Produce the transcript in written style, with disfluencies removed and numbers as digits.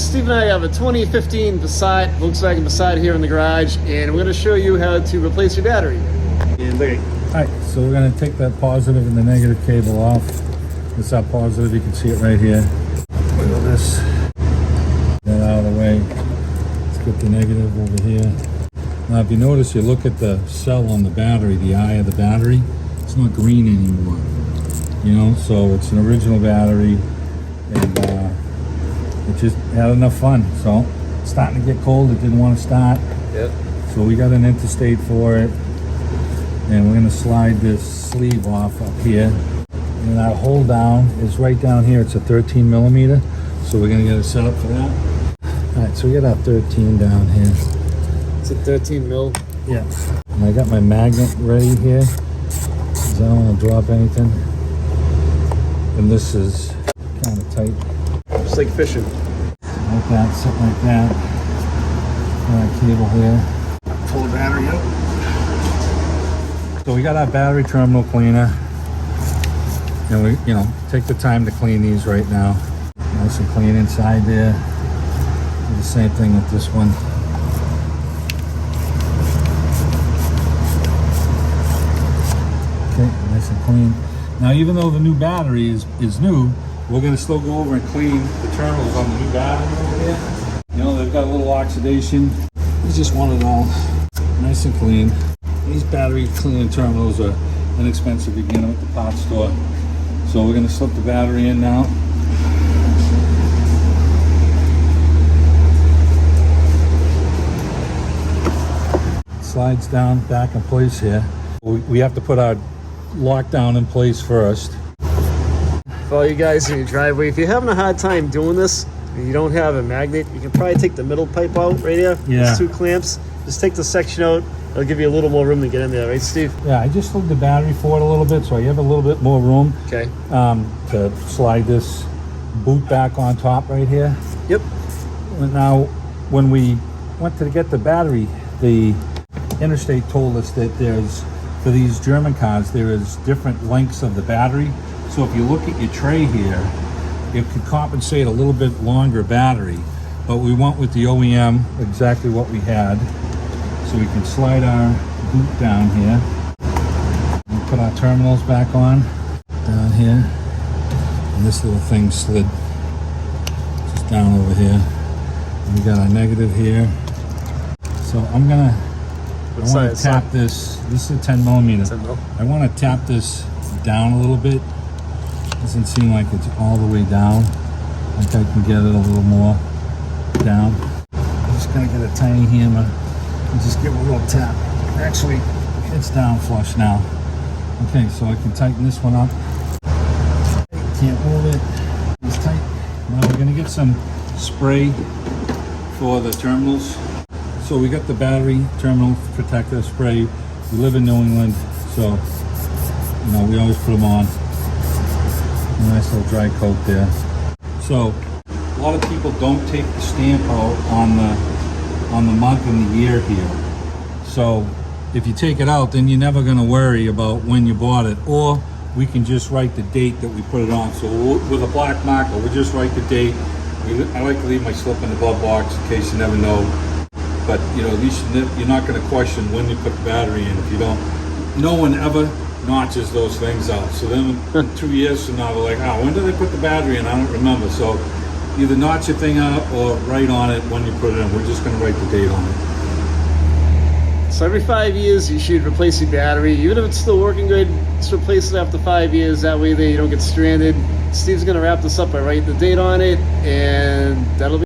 Steve and I have a 2015 Passat, Volkswagen Passat here in the garage, and we're going to show you how to replace your battery. And look at Alright, so we're going to take that positive and the negative cable off. This is our positive, you can see it right here. Look at this. Get that out of the way. Let's get the negative over here. Now if you notice, you look at the cell on the battery, the eye of the battery, it's not green anymore. You know, so it's an original battery, and it just had enough fun. So it's starting to get cold, it didn't want to start. Yep. So we got an interstate for it. And we're going to slide this sleeve off up here. And our hold down is right down here. It's a 13 millimeter. So we're going to get it set up for that. Alright, so we got our 13 down here. it's a 13 mil. Yeah. And I got my magnet ready here, because I don't want to drop anything. And this is kind of tight. Just like fishing. Like that, something like that. Got our cable here. Pull the battery out. So we got our battery terminal cleaner, and we, take the time to clean these right now. Nice and clean inside there. Do the same thing with this one. Okay, nice and clean. Now, even though the new battery is new, we're going to still go over and clean the terminals on the new battery over here. They've got a little oxidation. We just want it all nice and clean. These battery cleaning terminals are inexpensive. You get them at the parts store. So we're going to slip the battery in now. Slides down back in place here. We have to put our lockdown in place first. For all you guys in your driveway, if you're having a hard time doing this and you don't have a magnet, you can probably take the middle pipe out right here. Yeah. There's 2 clamps. Just take the section out. It'll give you a little more room to get in there, right, Steve? Yeah, I just slid the battery forward a little bit, so you have a little bit more room. Okay. To slide this boot back on top right here. Yep. Now, when we went to get the battery, the interstate told us that for these German cars, there is different lengths of the battery. So if you look at your tray here, it could compensate a little bit longer battery, but we went with the OEM, exactly what we had. So we can slide our boot down here and put our terminals back on down here. And this little thing slid just down over here. And we got our negative here. So I want to tap this. This is a 10 millimeter. 10 mil. I want to tap this down a little bit. Doesn't seem like it's all the way down. I think I can get it a little more down. I'm just gonna get a tiny hammer and just give it a little tap. Actually, it's down flush now. Okay, so I can tighten this one up. Can't move it. It's tight. Now we're gonna get some spray for the terminals. So we got the battery terminal protector spray. We live in New England, so we always put them on. A nice little dry coat there. So a lot of people don't take the stamp out on the month and the year here. So if you take it out, then you're never going to worry about when you bought it, or we can just write the date that we put it on. So with a black marker, we just write the date. I like to leave my slip in the glove box in case you never know. But at least you're not going to question when you put the battery in. If you don't, no one ever notches those things out. So then in 2 years from now, they're like, when did they put the battery in? I don't remember. So either notch your thing out or write on it when you put it in. We're just going to write the date on it. So every 5 years, you should replace your battery. Even if it's still working good, just replace it after 5 years. That way you don't get stranded. Steve's going to wrap this up by writing the date on it, and that'll be